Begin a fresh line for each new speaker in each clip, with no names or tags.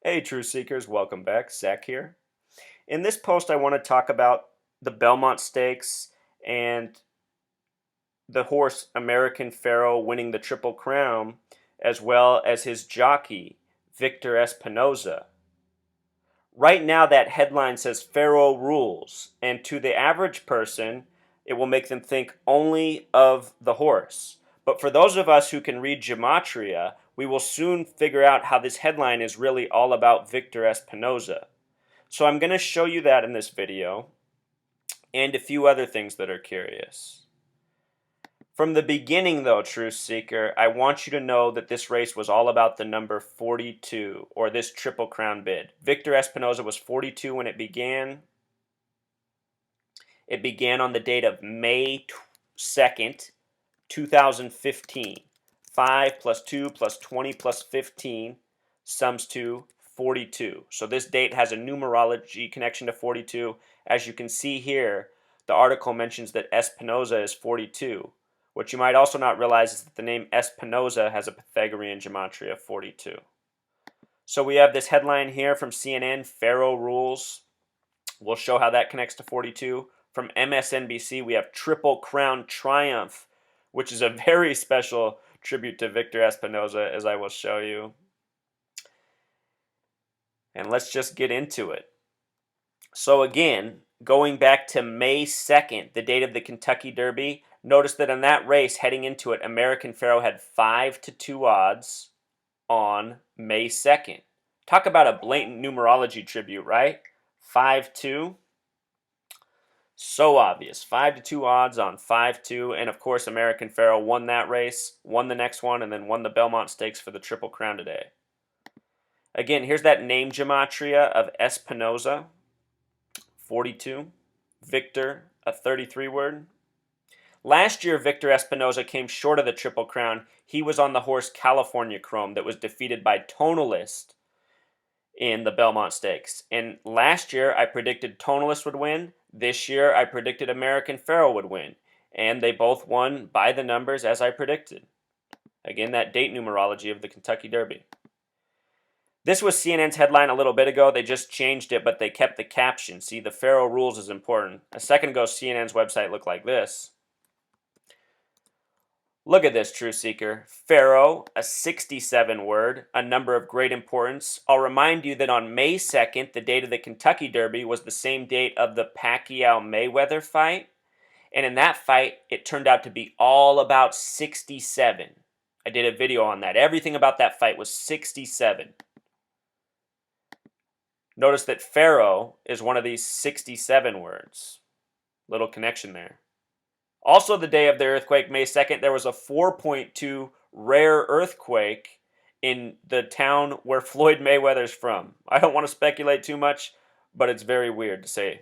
Hey, Truth Seekers, welcome back. Zach here. In this post, I want to talk about the Belmont Stakes and the horse American Pharaoh winning the Triple Crown, as well as his jockey, Victor Espinoza. Right now, that headline says Pharaoh rules, and to the average person, it will make them think only of the horse. But for those of us who can read gematria, we will soon figure out how this headline is really all about Victor Espinoza. So I'm going to show you that in this video and a few other things that are curious. From the beginning though, Truth Seeker, I want you to know that this race was all about the number 42, or this Triple Crown bid. Victor Espinoza was 42 when it began. It began on the date of May 2nd, 2015. 5 plus 2 plus 20 plus 15 sums to 42. So this date has a numerology connection to 42. As you can see here, the article mentions that Espinoza is 42. What you might also not realize is that the name Espinoza has a Pythagorean gematria of 42. So we have this headline here from CNN, Pharaoh rules. We'll show how that connects to 42. From MSNBC, we have Triple Crown Triumph, which is a very special tribute to Victor Espinoza, as I will show you. And let's just get into it. So again, going back to May 2nd, the date of the Kentucky Derby, notice that in that race, heading into it, American Pharaoh had 5-2 odds on May 2nd. Talk about a blatant numerology tribute, right? 5-2. So obvious. 5-2 odds on 5-2. And of course, American Pharaoh won that race, won the next one, and then won the Belmont Stakes for the Triple Crown today. Again, here's that name gematria of Espinoza, 42. Victor, a 33 word. Last year, Victor Espinoza came short of the Triple Crown. He was on the horse California Chrome that was defeated by Tonalist in the Belmont Stakes. And last year, I predicted Tonalist would win. This year, I predicted American Pharaoh would win. And they both won by the numbers as I predicted. Again, that date numerology of the Kentucky Derby. This was CNN's headline a little bit ago. They just changed it, but they kept the caption. See, the Pharaoh rules is important. A second ago, CNN's website looked like this. Look at this, Truth Seeker. Pharaoh, a 67 word, a number of great importance. I'll remind you that on May 2nd, the date of the Kentucky Derby was the same date of the Pacquiao-Mayweather fight. And in that fight, it turned out to be all about 67. I did a video on that. Everything about that fight was 67. Notice that Pharaoh is one of these 67 words. Little connection there. Also, the day of the earthquake, May 2nd, there was a 4.2 rare earthquake in the town where Floyd Mayweather's from. I don't want to speculate too much, but it's very weird to say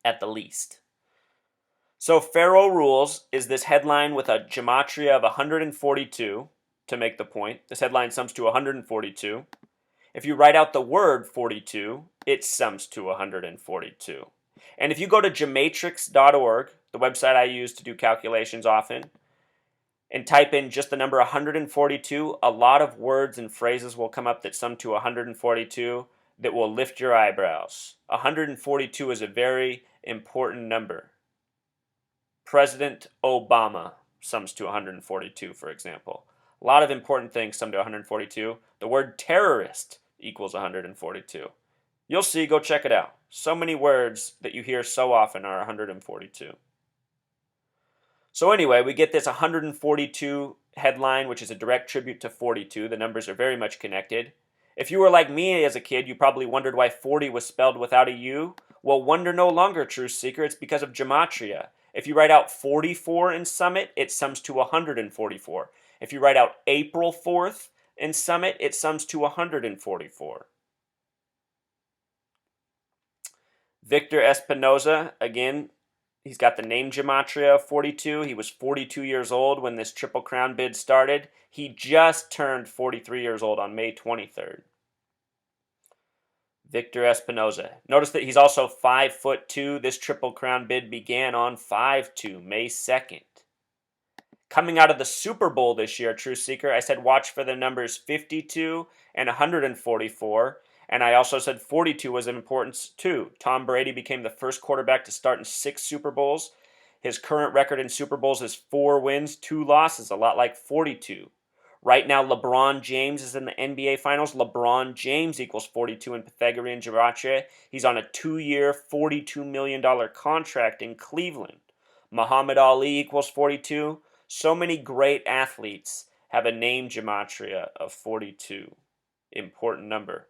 at the least. So Pharaoh rules is this headline with a gematria of 142 to make the point. This headline sums to 142. If you write out the word 42, it sums to 142. And if you go to gematrix.org, the website I use to do calculations often, and type in just the number 142, a lot of words and phrases will come up that sum to 142 that will lift your eyebrows. 142 is a very important number. President Obama sums to 142, for example. A lot of important things sum to 142. The word terrorist equals 142. You'll see, go check it out. So many words that you hear so often are 142. So anyway, we get this 142 headline, which is a direct tribute to 42. The numbers are very much connected. If you were like me as a kid, you probably wondered why 40 was spelled without a U. Well, wonder no longer, Truth Seeker. It's because of gematria. If you write out 44 in Summit, it sums to 144. If you write out April 4th in Summit, it sums to 144. Victor Espinoza, again, he's got the name gematria of 42. He was 42 years old when this Triple Crown bid started. He just turned 43 years old on May 23rd. Victor Espinoza. Notice that he's also 5'2". This Triple Crown bid began on 5'2", May 2nd. Coming out of the Super Bowl this year, True Seeker, I said watch for the numbers 52 and 144. And I also said 42 was of importance too. Tom Brady became the first quarterback to start in 6 Super Bowls. His current record in Super Bowls is 4 wins, 2 losses, a lot like 42. Right now, LeBron James is in the NBA Finals. LeBron James equals 42 in Pythagorean gematria. He's on a 2-year, $42 million contract in Cleveland. Muhammad Ali equals 42. So many great athletes have a name gematria of 42. Important number.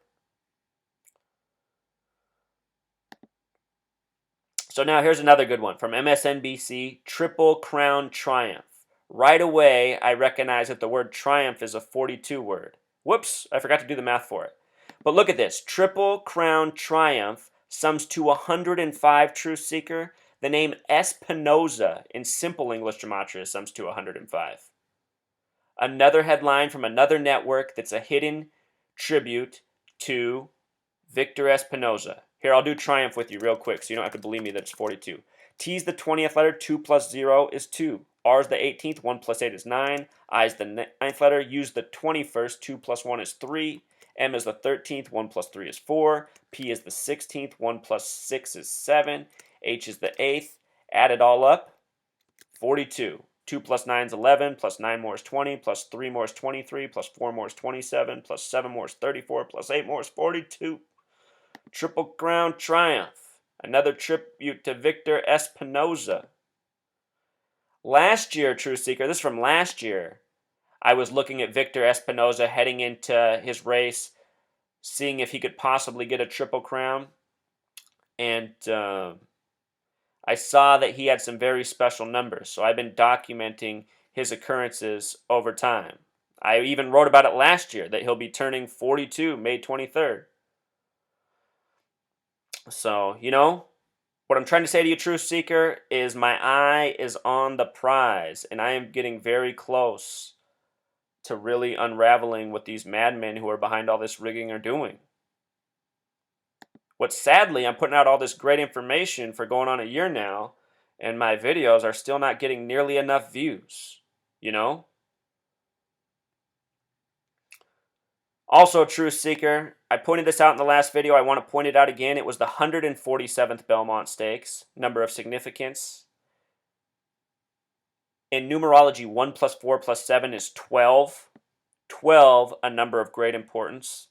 So now here's another good one from MSNBC, Triple Crown Triumph. Right away, I recognize that the word triumph is a 42 word. Whoops, I forgot to do the math for it. But look at this. Triple Crown Triumph sums to 105, Truth Seeker. The name Espinoza in simple English gematria sums to 105. Another headline from another network that's a hidden tribute to Victor Espinoza. Here, I'll do triumph with you real quick so you don't have to believe me that it's 42. T is the 20th letter, 2 plus 0 is 2. R is the 18th, 1 plus 8 is 9. I is the 9th letter, U is the 21st, 2 plus 1 is 3. M is the 13th, 1 plus 3 is 4. P is the 16th, 1 plus 6 is 7. H is the 8th. Add it all up, 42. 2 plus 9 is 11, plus 9 more is 20, plus 3 more is 23, plus 4 more is 27, plus 7 more is 34, plus 8 more is 42. Triple Crown Triumph. Another tribute to Victor Espinoza. Last year, True Seeker, this is from last year, I was looking at Victor Espinoza heading into his race, seeing if he could possibly get a Triple Crown. And I saw that he had some very special numbers, so I've been documenting his occurrences over time. I even wrote about it last year, that he'll be turning 42 May 23rd. So, what I'm trying to say to you, Truth Seeker, is my eye is on the prize, and I am getting very close to really unraveling what these madmen who are behind all this rigging are doing. What sadly, I'm putting out all this great information for going on a year now, and my videos are still not getting nearly enough views, Also, Truth Seeker, I pointed this out in the last video. I want to point it out again. It was the 147th Belmont Stakes, number of significance. In numerology, 1 plus 4 plus 7 is 12. 12, a number of great importance.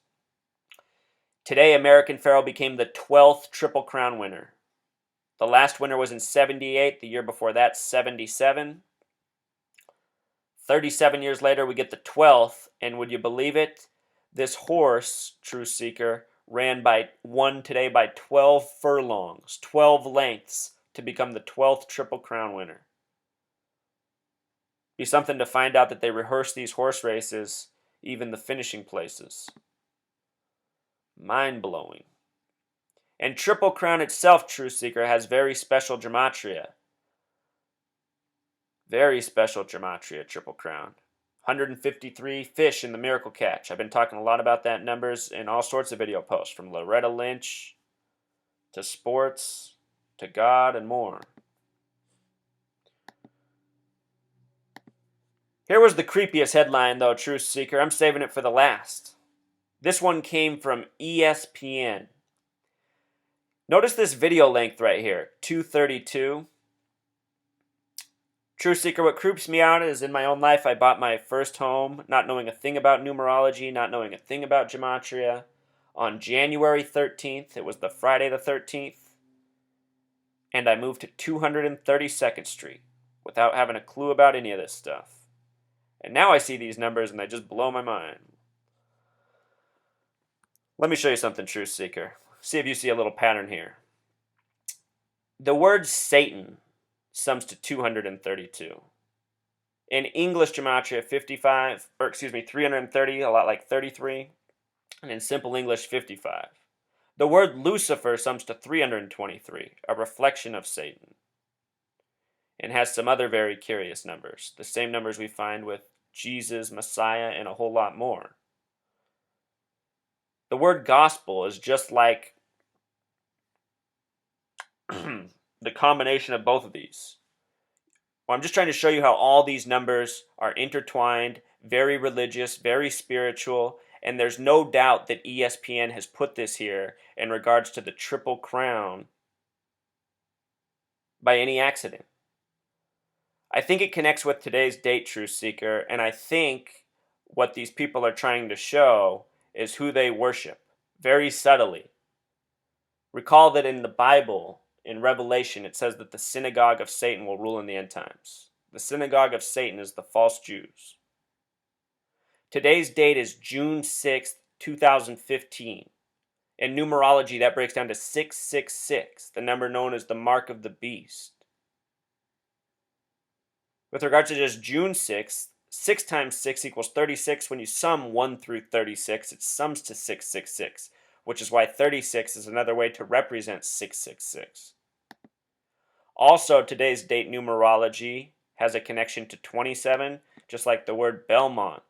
Today, American Pharaoh became the 12th Triple Crown winner. The last winner was in 78. The year before that, 77. 37 years later, we get the 12th. And would you believe it? This horse, True Seeker, won today by 12 furlongs, 12 lengths, to become the 12th Triple Crown winner. Be something to find out that they rehearse these horse races, even the finishing places. Mind-blowing. And Triple Crown itself, True Seeker, has very special gematria. Very special gematria, Triple Crown. 153 fish in the miracle catch. I've been talking a lot about that numbers in all sorts of video posts, from Loretta Lynch to sports to God and more. Here was the creepiest headline, though, Truth Seeker. I'm saving it for the last. This one came from ESPN. Notice this video length right here, 232. Truth Seeker, what creeps me out is in my own life, I bought my first home, not knowing a thing about numerology, not knowing a thing about gematria. On January 13th, it was the Friday the 13th, and I moved to 232nd Street without having a clue about any of this stuff. And now I see these numbers and they just blow my mind. Let me show you something, Truth Seeker. See if you see a little pattern here. The word Satan sums to 232. In English gematria, 330, a lot like 33. And in simple English, 55. The word Lucifer sums to 323, a reflection of Satan. And has some other very curious numbers. The same numbers we find with Jesus, Messiah, and a whole lot more. The word gospel is just like the combination of both of these. Well, I'm just trying to show you how all these numbers are intertwined, very religious, very spiritual, and there's no doubt that ESPN has put this here in regards to the Triple Crown by any accident. I think it connects with today's date, Truth Seeker, and I think what these people are trying to show is who they worship, very subtly. Recall that in the Bible, in Revelation, it says that the synagogue of Satan will rule in the end times. The synagogue of Satan is the false Jews. Today's date is June 6th, 2015. In numerology, that breaks down to 666, the number known as the mark of the beast. With regards to just June 6th, 6 times 6 equals 36. When you sum 1 through 36, it sums to 666, which is why 36 is another way to represent 666. Also, today's date numerology has a connection to 27, just like the word Belmont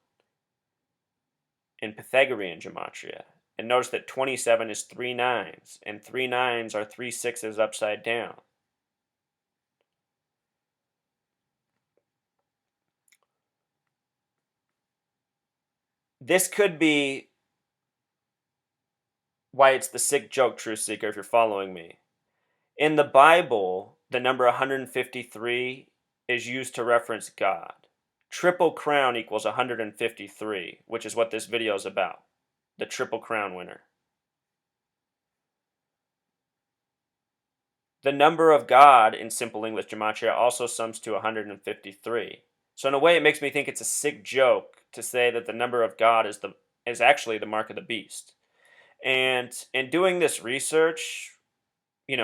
in Pythagorean gematria. And notice that 27 is 3 nines, and 3 nines are 3 sixes upside down. This could be why it's the sick joke, Truth Seeker, if you're following me. In the Bible, the number 153 is used to reference God. Triple Crown equals 153, which is what this video is about. The Triple Crown winner. The number of God in Simple English Gematria also sums to 153. So in a way, it makes me think it's a sick joke to say that the number of God is actually the mark of the beast. And in doing this research, it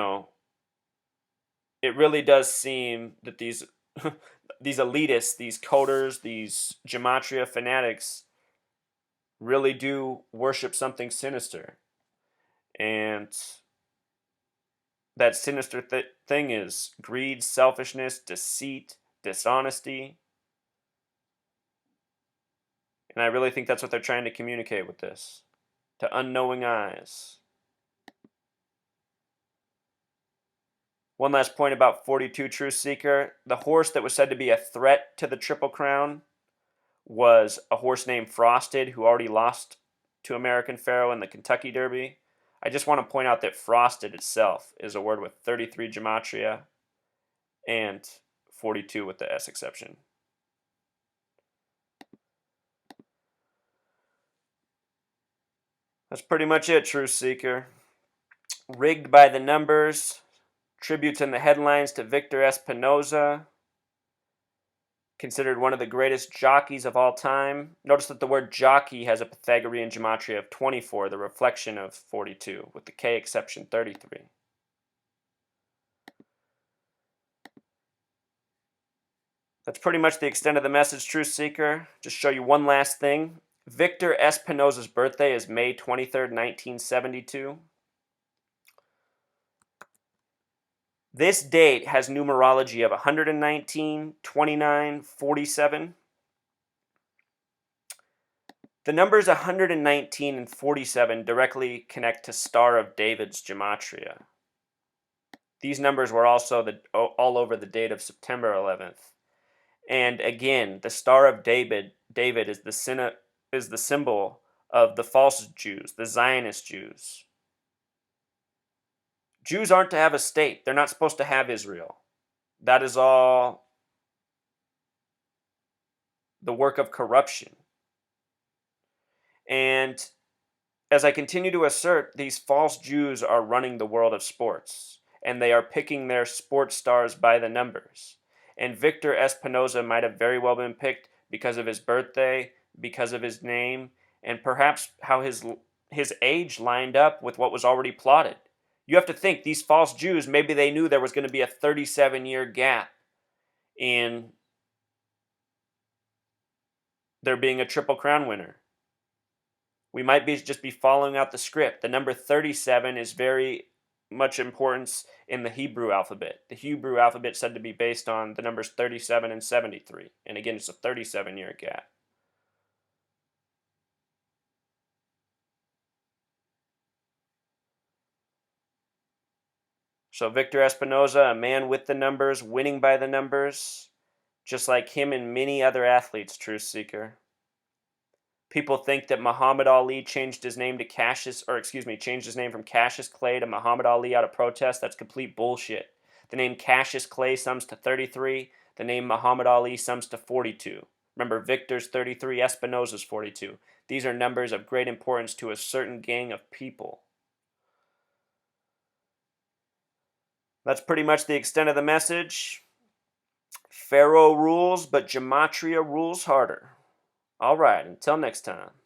really does seem that these these elitists, these coders, these gematria fanatics really do worship something sinister. And that sinister thing is greed, selfishness, deceit, dishonesty. And I really think that's what they're trying to communicate with this, to unknowing eyes. One last point about 42, Truth Seeker. The horse that was said to be a threat to the Triple Crown was a horse named Frosted, who already lost to American Pharaoh in the Kentucky Derby. I just want to point out that Frosted itself is a word with 33 gematria and 42 with the S exception. That's pretty much it, Truth Seeker. Rigged by the numbers. Tributes in the headlines to Victor Espinoza. Considered one of the greatest jockeys of all time. Notice that the word jockey has a Pythagorean gematria of 24, the reflection of 42, with the K exception 33. That's pretty much the extent of the message, Truth Seeker. Just show you one last thing. Victor Espinoza's birthday is May 23rd, 1972. This date has numerology of 119, 29, 47. The numbers 119 and 47 directly connect to Star of David's gematria. These numbers were also all over the date of September 11th. And again, the Star of David is the symbol of the false Jews, the Zionist Jews. Jews aren't to have a state. They're not supposed to have Israel. That is all the work of corruption. And as I continue to assert, these false Jews are running the world of sports, and they are picking their sports stars by the numbers. And Victor Espinoza might have very well been picked because of his birthday, because of his name, and perhaps how his age lined up with what was already plotted. You have to think, these false Jews, maybe they knew there was going to be a 37-year gap in there being a Triple Crown winner. We might just be following out the script. The number 37 is very much importance in the Hebrew alphabet. The Hebrew alphabet is said to be based on the numbers 37 and 73. And again, it's a 37-year gap. So Victor Espinoza, a man with the numbers, winning by the numbers. just like him and many other athletes, Truth Seeker. People think that Muhammad Ali changed his name from Cassius Clay to Muhammad Ali out of protest. That's complete bullshit. The name Cassius Clay sums to 33. The name Muhammad Ali sums to 42. Remember, Victor's 33, Espinoza's 42. These are numbers of great importance to a certain gang of people. That's pretty much the extent of the message. Pharaoh rules, but Gematria rules harder. All right, until next time.